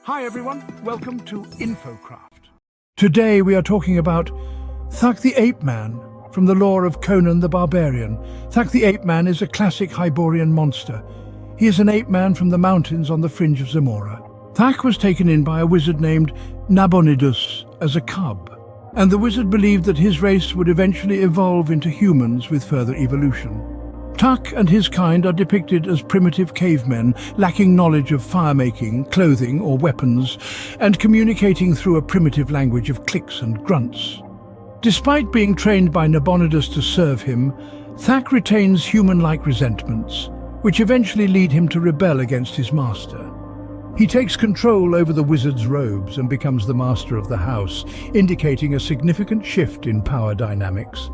Hi everyone, welcome to InfoCraft. Today we are talking about Thak the Ape-Man from the lore of Conan the Barbarian. Thak the Ape-Man is a classic Hyborian monster. He is an ape-man from the mountains on the fringe of Zamora. Thak was taken in by a wizard named Nabonidus as a cub, and the wizard believed that his race would eventually evolve into humans with further evolution. Thak and his kind are depicted as primitive cavemen, lacking knowledge of fire-making, clothing or weapons, and communicating through a primitive language of clicks and grunts. Despite being trained by Nabonidus to serve him, Thak retains human-like resentments, which eventually lead him to rebel against his master. He takes control over the wizard's robes and becomes the master of the house, indicating a significant shift in power dynamics.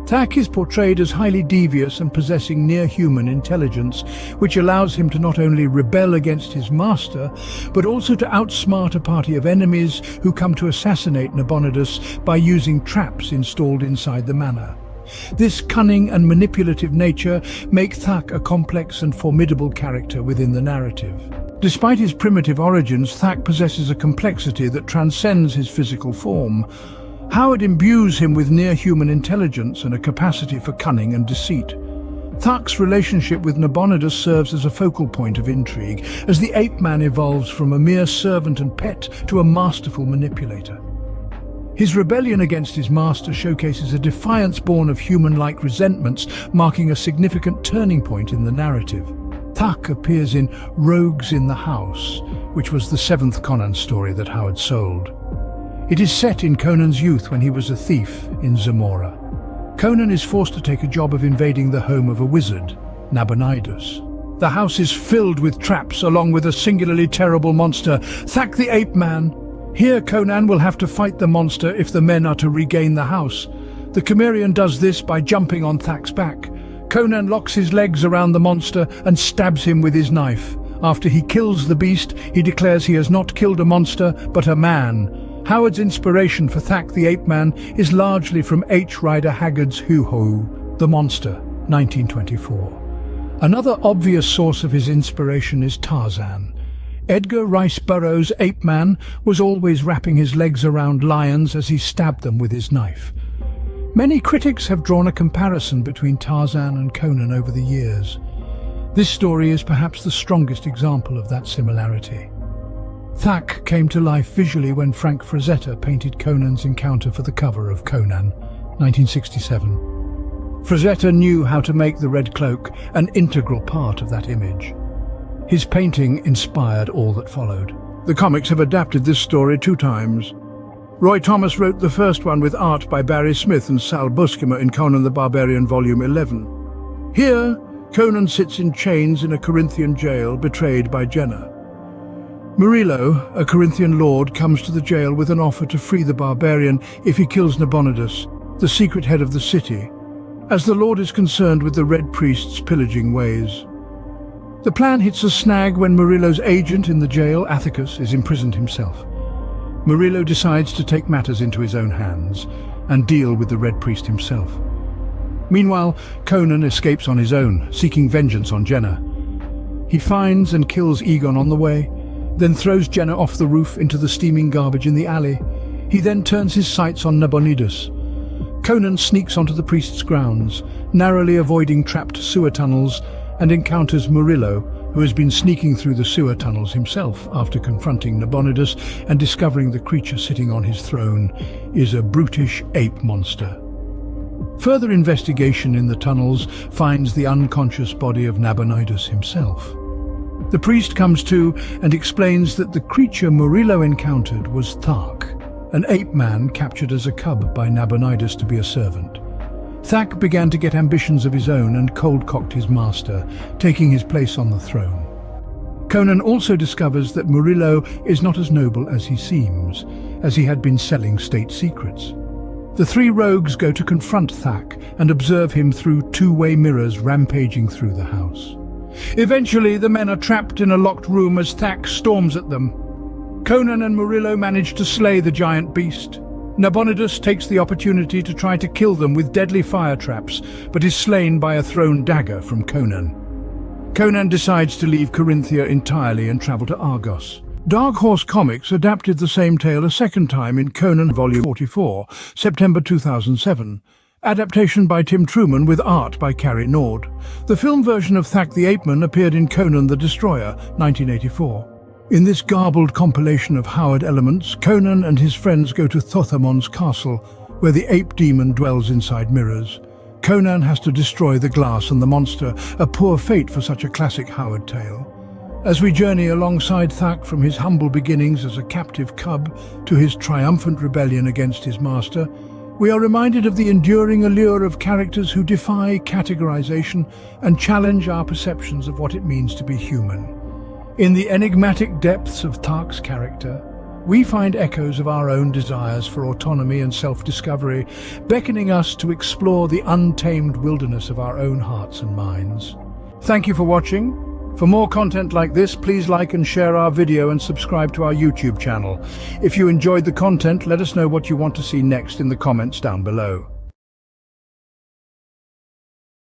Thak is portrayed as highly devious and possessing near-human intelligence, which allows him to not only rebel against his master, but also to outsmart a party of enemies who come to assassinate Nabonidus by using traps installed inside the manor. This cunning and manipulative nature make Thak a complex and formidable character within the narrative. Despite his primitive origins, Thak possesses a complexity that transcends his physical form. Howard imbues him with near-human intelligence and a capacity for cunning and deceit. Thak's relationship with Nabonidus serves as a focal point of intrigue, as the ape-man evolves from a mere servant and pet to a masterful manipulator. His rebellion against his master showcases a defiance born of human-like resentments, marking a significant turning point in the narrative. Thak appears in Rouges in the House, which was the 7th Conan story that Howard sold. It is set in Conan's youth when he was a thief in Zamora. Conan is forced to take a job of invading the home of a wizard, Nabonidus. The house is filled with traps along with a singularly terrible monster, Thak the Ape-Man. Here Conan will have to fight the monster if the men are to regain the house. The Cimmerian does this by jumping on Thak's back. Conan locks his legs around the monster and stabs him with his knife. After he kills the beast, he declares he has not killed a monster, but a man. Howard's inspiration for Thak the Ape-Man is largely from H. Rider Haggard's Rouges, The Monster, 1924. Another obvious source of his inspiration is Tarzan. Edgar Rice Burroughs' Ape-Man was always wrapping his legs around lions as he stabbed them with his knife. Many critics have drawn a comparison between Tarzan and Conan over the years. This story is perhaps the strongest example of that similarity. Thak came to life visually when Frank Frazetta painted Conan's encounter for the cover of Conan, 1967. Frazetta knew how to make the red cloak an integral part of that image. His painting inspired all that followed. The comics have adapted this story 2 times. Roy Thomas wrote the first one with art by Barry Smith and Sal Buscema in Conan the Barbarian Volume 11. Here, Conan sits in chains in a Corinthian jail, betrayed by Jenna. Murillo, a Corinthian lord, comes to the jail with an offer to free the barbarian if he kills Nabonidus, the secret head of the city, as the lord is concerned with the Red Priest's pillaging ways. The plan hits a snag when Murillo's agent in the jail, Athicus, is imprisoned himself. Murillo decides to take matters into his own hands and deal with the Red Priest himself. Meanwhile, Conan escapes on his own, seeking vengeance on Jenna. He finds and kills Egon on the way, then throws Jenna off the roof into the steaming garbage in the alley. He then turns his sights on Nabonidus. Conan sneaks onto the priest's grounds, narrowly avoiding trapped sewer tunnels, and encounters Murillo, who has been sneaking through the sewer tunnels himself after confronting Nabonidus and discovering the creature sitting on his throne is a brutish ape monster. Further investigation in the tunnels finds the unconscious body of Nabonidus himself. The priest comes to and explains that the creature Murillo encountered was Thak, an ape-man captured as a cub by Nabonidus to be a servant. Thak began to get ambitions of his own and cold-cocked his master, taking his place on the throne. Conan also discovers that Murillo is not as noble as he seems, as he had been selling state secrets. The 3 rogues go to confront Thak and observe him through 2-way mirrors rampaging through the house. Eventually, the men are trapped in a locked room as Thak storms at them. Conan and Murillo manage to slay the giant beast. Nabonidus takes the opportunity to try to kill them with deadly fire traps, but is slain by a thrown dagger from Conan. Conan decides to leave Corinthia entirely and travel to Argos. Dark Horse Comics adapted the same tale a second time in Conan Volume 44, September 2007. Adaptation by Tim Truman with art by Carrie Nord. The film version of Thak the Ape-Man appeared in Conan the Destroyer, 1984. In this garbled compilation of Howard elements, Conan and his friends go to Thothamon's castle, where the ape demon dwells inside mirrors. Conan has to destroy the glass and the monster, a poor fate for such a classic Howard tale. As we journey alongside Thak from his humble beginnings as a captive cub to his triumphant rebellion against his master, we are reminded of the enduring allure of characters who defy categorization and challenge our perceptions of what it means to be human. In the enigmatic depths of Thak's character, we find echoes of our own desires for autonomy and self-discovery, beckoning us to explore the untamed wilderness of our own hearts and minds. Thank you for watching. For more content like this, please like and share our video and subscribe to our YouTube channel. If you enjoyed the content, let us know what you want to see next in the comments down below.